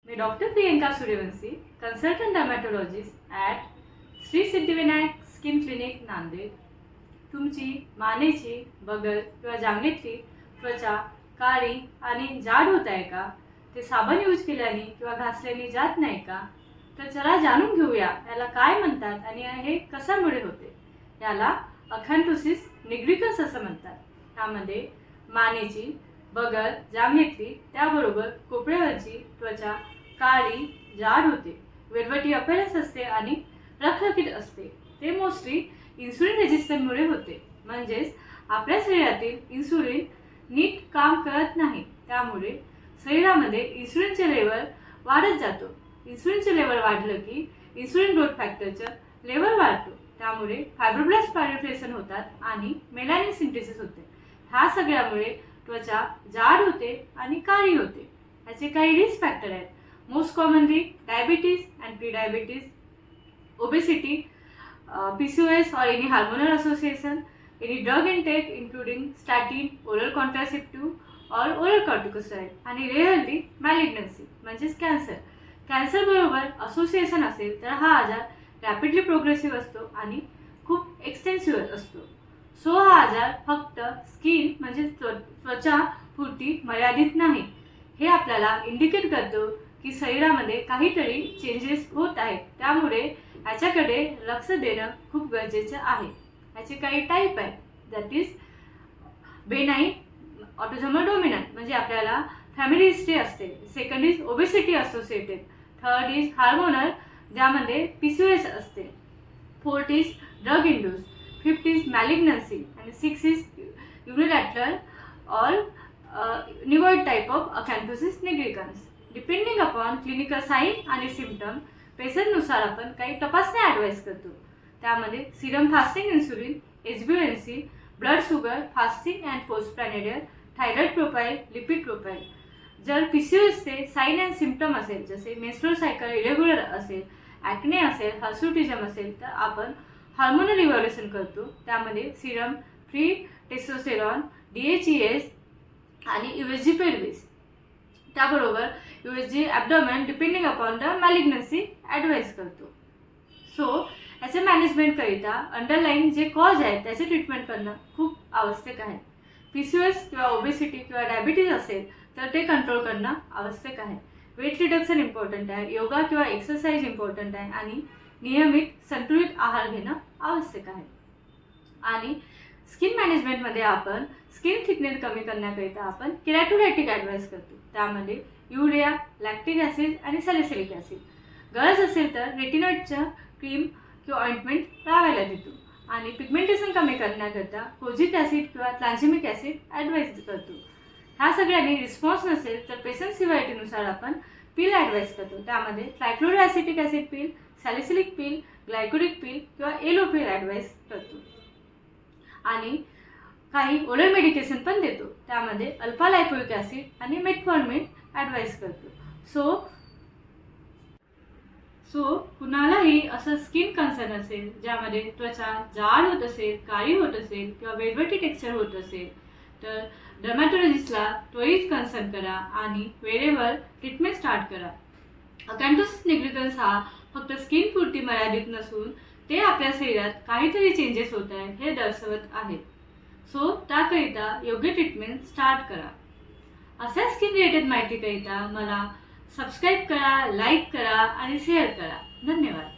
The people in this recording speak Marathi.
Me doctor Priyanka Suryavanshi, consultant डर्मॅटोलॉजिस्ट at Shri Siddhivinayak skin clinic Nanded. तुमची मानेची, बगल किंवा जांघेतली त्वचा काळी आणि जाड होत आहे का? ते साबण यूज केल्याने किंवा घासल्याने जात नाही का? तर चला जाणून घेऊया याला काय म्हणतात आणि हे कशामुळे होते. याला अखॅन्थोसिस निग्रिकन्स असं म्हणतात. त्यामध्ये मानेची, बगल, जांघेतली त्याबरोबर कोपऱ्यावरची त्वचा काळी जाड होते, वेलवेटी अपीअरन्स असते आणि रखरखीत असते. ते मोस्टली इन्सुलिन रेजिस्टन्समुळे होते. म्हणजेच आपल्या शरीरातील इन्सुलिन नीट काम करत नाही, त्यामुळे शरीरामध्ये इन्सुलिनचे लेवल वाढत जातो. इन्सुलिनचे लेवल वाढलं की इन्सुलिन ग्रोथ फॅक्टरचं लेवल वाढतो, त्यामुळे फायब्रोब्लास्ट प्रोलिफरेशन होतात आणि मेलानिन सिंथेसिस होते. ह्या सगळ्यामुळे त्वचा जाड होते आणि काळी होते. याचे काही रिस्क फॅक्टर आहेत. Most commonly diabetes and pre diabetes, obesity, PCOS or any hormonal association, any drug intake including statin, oral contraceptive or oral corticosteroid आणि रेअरली मॅलिग्नन्सी म्हणजेच कॅन्सर. कॅन्सर बरोबर असोसिएशन असेल तर हा आजार रॅपिडली प्रोग्रेसिव्ह असतो आणि खूप एक्सटेन्सिव्ह असतो. सो हा आजार फक्त स्किन म्हणजे त्वचा पुरती मर्यादित नाही. हे आपल्याला इंडिकेट करतो की शरीरामध्ये काहीतरी चेंजेस होत आहेत, त्यामुळे याच्याकडे लक्ष देणं खूप गरजेचं आहे. याचे काही टाईप आहेत. That is benign, autosomal dominant म्हणजे आपल्याला फॅमिली हिस्ट्री असते. Second is obesity associated. Third is hormonal ज्यामध्ये PCOS असते. Fourth is drug induced. Fifth is malignancy आणि six is unilateral all nevoid type of acanthosis nigricans. Depending upon clinical sign आणि सिम्पटम पेशंटनुसार आपण काही तपासण्या ॲडवाईस करतो. त्यामध्ये serum fasting insulin, HbA1c, blood sugar, fasting and postprandial, thyroid profile, lipid profile. जर PCOSचे साईन अँड सिम्पटम असेल, जसे मेन्स्ट्रुअल सायकल इरेग्युलर असेल, ॲक्ने असेल, हर्सुटिझम असेल, तर आपण हार्मोनल इव्हॅल्युएशन करतो. त्यामध्ये सिरम फ्री टेस्टोस्टेरॉन, DHEA आणि USG पेल्विस. त्याबरोबर USG abdomen depending upon the malignancy advise करतो. सो याचे मॅनेजमेंटकरिता अंडरलाईन जे कॉज आहेत त्याचे ट्रीटमेंट करणं खूप आवश्यक आहे. PCOS किंवा ओबेसिटी किंवा डायबिटीज असेल तर ते कंट्रोल करणं आवश्यक आहे. वेट रिडक्शन इम्पॉर्टंट आहे, योगा किंवा एक्सरसाइज इम्पॉर्टंट आहे आणि नियमित संतुलित आहार घेणं आवश्यक आहे. आणि स्किन मॅनेजमेंटमध्ये आपण स्किन थिकनेस कमी करण्याकरिता आपण केरॅटोलायटिक ॲडवाईस करतो. त्यामध्ये युरिया, लॅक्टिक ॲसिड आणि सॅलिसिलिक ॲसिड. गरज असेल तर रेटिनॉइडचं क्रीम किंवा ऑइंटमेंट लावायला देतो. आणि पिगमेंटेशन कमी करण्याकरता कोजिक ॲसिड किंवा ट्रान्झॅमिक ॲसिड ॲडवाईस करतो. ह्या सगळ्यांनी रिस्पॉन्स नसेल तर पेशंट सिव्हिरिटीनुसार आपण पिल ॲडवाईस करतो. त्यामध्ये ट्रायक्लोरोॲसिटिक ॲसिड पिल, सॅलिसिलिक पिल, ग्लायकोलिक पिल किंवा येलो पिल ॲडवाईस करतो. आणि काही ओरल मेडिकेशन पण देतो. त्यामध्ये अल्फा लायपोइक ॲसिड आणि मेटफॉर्मिन ॲडवाईस करतो. सो कुणालाही असं स्किन कन्सर्न असेल ज्यामध्ये त्वचा जाड होत असेल, काळी होत असेल किंवा वेलवेटी टेक्स्चर होत असेल तर डर्मॅटोलॉजिस्टला त्वरित कन्सर्न करा आणि वेळेवर ट्रीटमेंट स्टार्ट करा. अखॅन्थोसिस निग्रिकन्स हा फक्त स्किन पुरती मर्यादित नसून ते आपल्या शरीरात काहीतरी चेंजेस होत आहे हे दर्शवत आहे. सो त्याकरिता योग्य ट्रीटमेंट स्टार्ट करा. अशा स्किन रिलेटेड माहितीकरिता मला सबस्क्राईब करा, लाईक करा आणि शेअर करा. धन्यवाद.